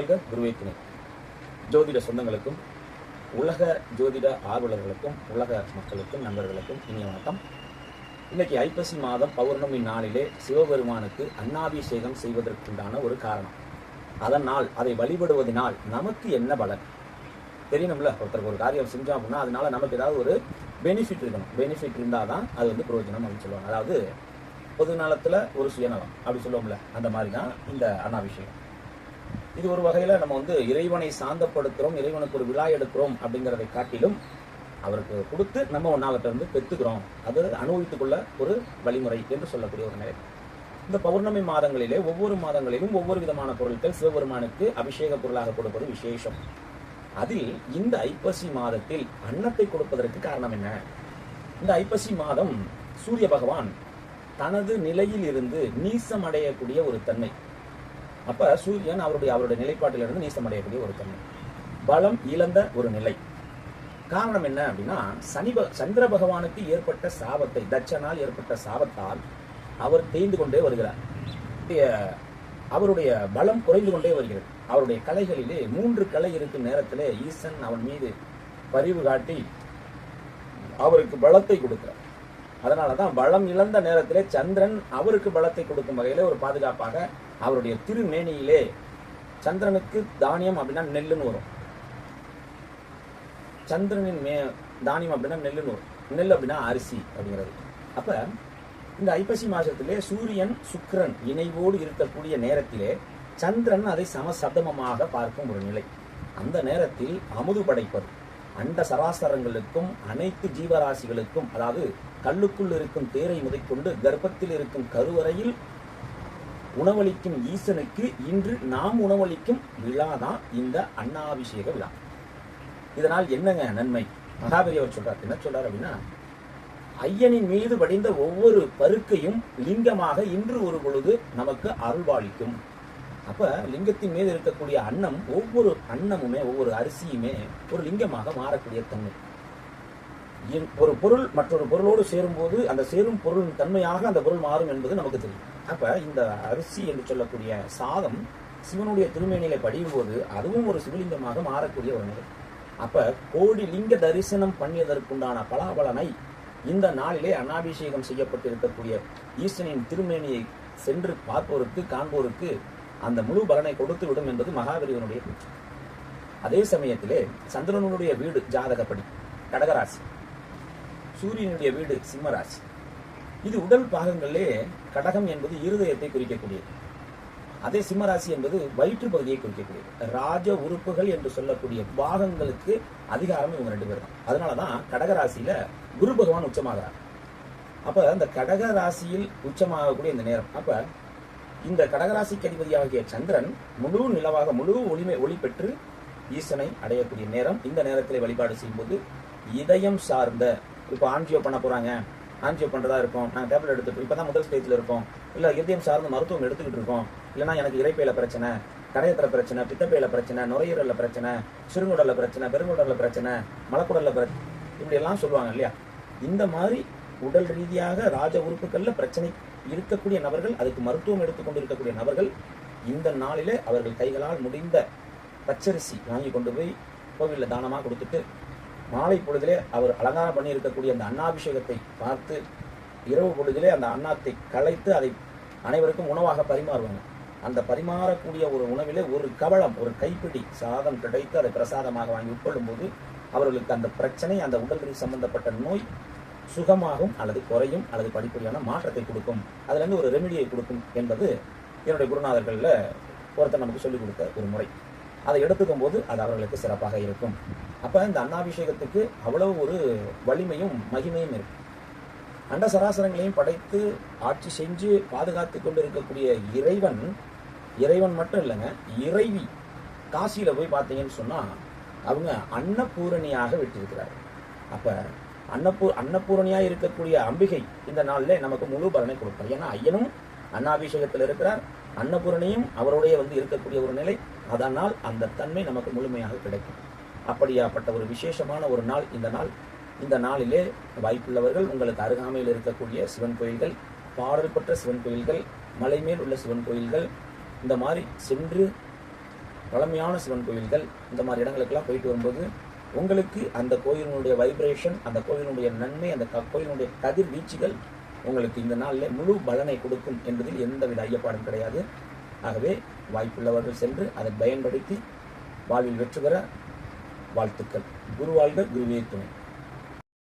வாழ்க குருவே துணை. ஜோதிட சொந்தங்களுக்கும் உலக ஜோதிட ஆர்வலர்களுக்கும் உலக மக்களுக்கும் நண்பர்களுக்கும் இனிய வணக்கம். இன்னைக்கு ஐப்பசி மாதம் பௌர்ணமி நாளிலே சிவபெருமானுக்கு அன்னாபிஷேகம் செய்வதற்குண்டான ஒரு காரணம். அதனால் அதை வழிபடுவதனால் நமக்கு என்ன பலன் தெரியணும்ல. ஒருத்தருக்கு ஒரு காரியம் செஞ்சோம் அப்படின்னா அதனால நமக்கு ஏதாவது ஒரு பெனிஃபிட் இருக்கணும். பெனிஃபிட் இருந்தால் தான் அது பிரயோஜனம் அப்படின்னு சொல்லுவாங்க. அதாவது பொது நலத்தில் ஒரு சுயநலம் அப்படி சொல்லுவோம்ல, அந்த மாதிரி தான் இந்த அன்னாபிஷேகம். இது ஒரு வகையில் நம்ம இறைவனை சாந்தப்படுத்துகிறோம், இறைவனுக்கு ஒரு விழா எடுக்கிறோம் அப்படிங்கிறதை காட்டிலும் அவருக்கு கொடுத்து நம்ம ஒன்னாவட்ட பெற்றுக்கிறோம், அது அனுபவித்துக் கொள்ள ஒரு வழிமுறை என்று சொல்லக்கூடிய ஒரு நிலை. இந்த பௌர்ணமி மாதங்களிலே ஒவ்வொரு மாதங்களிலும் ஒவ்வொரு விதமான பொருட்கள் சிவபெருமானுக்கு அபிஷேக பொருளாக கொடுப்பது விசேஷம். அதில் இந்த ஐப்பசி மாதத்தில் அன்னத்தை கொடுப்பதற்கு காரணம் என்ன? இந்த ஐப்பசி மாதம் சூரிய பகவான் தனது நிலையில் இருந்து நீசம் அடையக்கூடிய ஒரு தன்மை. அப்ப சூரியன் அவருடைய நிலைப்பாட்டிலிருந்து நீசம் அடையக்கூடிய ஒரு தன்மை, பலம் இழந்த ஒரு நிலை. காரணம் என்ன அப்படின்னா, சந்திர பகவானுக்கு ஏற்பட்ட சாபத்தை, தட்சனால் ஏற்பட்ட சாபத்தால் அவர் தேய்ந்து கொண்டே வருகிறார். அவருடைய பலம் குறைந்து கொண்டே வருகிறது. அவருடைய கலைகளிலே 3 கலை இருக்கும் நேரத்திலே ஈசன் அவன் மீது பரிவு காட்டி அவருக்கு பலத்தை கொடுக்கிறார். அதனாலதான் பலம் இழந்த நேரத்திலே சந்திரன் அவருக்கு பலத்தை கொடுக்கும் வகையிலே ஒரு பாதுகாப்பாக அவருடைய திருமேனியிலே, சந்திரனுக்கு தானியம் அப்படின்னா நெல்லுன்னு வரும், சந்திரனின் தானியம் அப்படின்னா நெல்லுன்னு வரும், நெல் அப்படின்னா அரிசி அப்படிங்கிறது. அப்ப இந்த ஐப்பசி மாசத்திலே சூரியன் சுக்கிரன் இணைவோடு இருக்கக்கூடிய நேரத்திலே சந்திரன் அதை சமசப்தமமாக பார்க்கும் ஒரு நிலை. அந்த நேரத்தில் அமுது படைப்பது அண்ட சராசரங்களுக்கும் அனைத்து ஜீவராசிகளுக்கும், அதாவது கல்லுக்குள் இருக்கும் தேரை முதற்கொண்டு கர்ப்பத்தில் இருக்கும் கருவறையில் உணவளிக்கும் ஈசனுக்கு இன்று நாம் உணவளிக்கும் விழாதான் இந்த அன்னாபிஷேக விழா. இதனால் என்னங்க நன்மை? மகாபெரியவர் சொல்றார். என்ன சொல்றார் அப்படின்னா, ஐயனின் மீது படிந்த ஒவ்வொரு பருக்கையும் லிங்கமாக இன்று ஒரு பொழுது நமக்கு அருள்வாளிக்கும். அப்ப லிங்கத்தின் மீது இருக்கக்கூடிய அன்னம், ஒவ்வொரு அன்னமுமே ஒவ்வொரு அரிசியுமே ஒரு லிங்கமாக மாறக்கூடிய தன்மை. ஒரு பொருள் மற்றொரு பொருளோடு சேரும் போது அந்த சேரும் பொருளின் தன்மையாக அந்த பொருள் மாறும் என்பது நமக்கு தெரியும். அப்ப இந்த அரிசி என்று சொல்லக்கூடிய சாதம் சிவனுடைய திருமேனியில படியும் போது அதுவும் ஒரு சிவலிங்கமாக மாறக்கூடிய ஒரு நிலை. அப்ப கோடி லிங்க தரிசனம் பண்ணியதற்குண்டான பலாபலனை இந்த நாளிலே அன்னாபிஷேகம் செய்யப்பட்டிருக்கக்கூடிய ஈசனின் திருமேனியை சென்று பார்ப்போருக்கு, காண்போருக்கு அந்த முழு பலனை கொடுத்து விடும் என்பது மகாபெரியவனுடைய கூற்று. அதே சமயத்திலே சந்திரனுடைய வீடு ஜாதகப்படி கடகராசி, சூரியனுடைய வீடு சிம்மராசி. இது உடல் பாகங்களிலே கடகம் என்பது இருதயத்தை குறிக்கக்கூடியது, அதே சிம்மராசி என்பது வயிற்று பகுதியை குறிக்கக்கூடியது. ராஜ உறுப்புகள் என்று சொல்லக்கூடிய பாகங்களுக்கு அதிகாரம் இவங்க 2 பேரும். அதனாலதான் கடகராசியில குரு பகவான் உச்சமாகிறார். அப்ப அந்த கடகராசியில் உச்சமாகக்கூடிய இந்த நேரம், அப்ப இந்த கடகராசிக்கு அதிபதியாகிய சந்திரன் முழு நிலவாக முழு ஒளி பெற்று ஈசனை அடையக்கூடிய நேரம். இந்த நேரத்தில் வழிபாடு செய்யும்போது இதயம் சார்ந்த, இப்போ ஆன்ஜியோ பண்ண போறாங்க, ஆன்ஜியோ பண்றதா இருக்கும், நாங்கள் டேப்லெட் எடுத்துட்டு இப்பதான் முதல் ஸ்டேஜ்ல இருக்கோம், இல்ல இதயம் சார்ந்த மருத்துவம் எடுத்துக்கிட்டு இருக்கோம், இல்லைன்னா எனக்கு இறைப்பையில பிரச்சனை, கடையத்துல பிரச்சனை, பித்தப்பையில பிரச்சனை, நுரையீரல்ல பிரச்சனை, சிறுங்குடல்ல பிரச்சனை, பெருங்குடல்ல பிரச்சனை, மலக்குடல்ல பிரச்சனை, இப்படி எல்லாம் சொல்லுவாங்க இல்லையா. இந்த மாதிரி உடல் ரீதியாக ராஜ உறுப்புகள்ல பிரச்சனை இருக்கக்கூடிய நபர்கள், அதுக்கு மருத்துவம் எடுத்துக்கொண்டு இருக்கக்கூடிய நபர்கள் இந்த நாளிலே அவர்கள் கைகளால் முடிந்த பச்சரிசி வாங்கி கொண்டு போய் கோவிலில் தானமாக கொடுத்துட்டு மாலை பொழுதிலே அவர் அலங்காரம் பண்ணி இருக்கக்கூடிய அந்த அன்னாபிஷேகத்தை பார்த்து இரவு பொழுதிலே அந்த அன்னத்தை களைத்து அதை அனைவருக்கும் உணவாக பரிமாறுவாங்க. அந்த பரிமாறக்கூடிய ஒரு உணவிலே ஒரு கவளம், ஒரு கைப்பிடி சாதம் கிடைத்து அதை பிரசாதமாக வாங்கி உட்கொள்ளும் போது அவர்களுக்கு அந்த பிரச்சனை, அந்த உடல்களில் சம்பந்தப்பட்ட நோய் சுகமாகும் அல்லது குறையும் அல்லது படிப்படியான மாற்றத்தை கொடுக்கும், அதுல இருந்து ஒரு ரெமிடியை கொடுக்கும் என்பது என்னுடைய குருநாதர்கள்ல ஒருத்தர் நமக்கு சொல்லிக் கொடுத்த ஒரு முறை. அதை எடுத்துக்கும் போது அது அவர்களுக்கு சிறப்பாக இருக்கும். அப்ப இந்த அன்னாபிஷேகத்துக்கு அவ்வளவு ஒரு வலிமையும் மகிமையும் இருக்கு. அண்ட சராசரங்களையும் படைத்து ஆட்சி செஞ்சு பாதுகாத்து கொண்டு இருக்கக்கூடிய இறைவன் மட்டும் இல்லைங்க, இறைவி காசியில போய் பார்த்தீங்கன்னு சொன்னா அவங்க அன்னபூரணியாக விட்டிருக்கிறார். அப்ப அன்னபூரணியா இருக்கக்கூடிய அம்பிகை இந்த நாளில் நமக்கு முழு பலனை கொடுப்பார். ஏன்னா ஐயனும் அன்னாபிஷேகத்தில் இருக்கிறார், அன்னபூரணியும் அவருடைய இருக்கக்கூடிய ஒரு நிலை. அதனால் அந்த தன்மை நமக்கு முழுமையாக கிடைக்கும். அப்படியாப்பட்ட ஒரு விசேஷமான ஒரு நாள் இந்த நாள். இந்த நாளிலே வாய்ப்புள்ளவர்கள் உங்களுக்கு அருகாமையில் இருக்கக்கூடிய சிவன் கோயில்கள், பாடல் பெற்ற சிவன் கோயில்கள், மலை மேல் உள்ள சிவன் கோயில்கள், இந்த மாதிரி சென்று பழமையான சிவன் கோயில்கள் இந்த மாதிரி இடங்களுக்கெல்லாம் போயிட்டு வரும்போது உங்களுக்கு அந்த கோயிலினுடைய வைப்ரேஷன், அந்த கோயிலினுடைய நன்மை, அந்த கோயிலினுடைய கதிர்வீச்சுகள் உங்களுக்கு இந்த நாளில் முழு பலனை கொடுக்கும் என்பதில் எந்தவித ஐயப்பாடும் கிடையாது. ஆகவே வாய்ப்புள்ளவர்கள் சென்று அதை பயன்படுத்தி வாழ்வில் வெற்றி பெற வாழ்த்துக்கள். குருவாழ்க, குருவே துணை.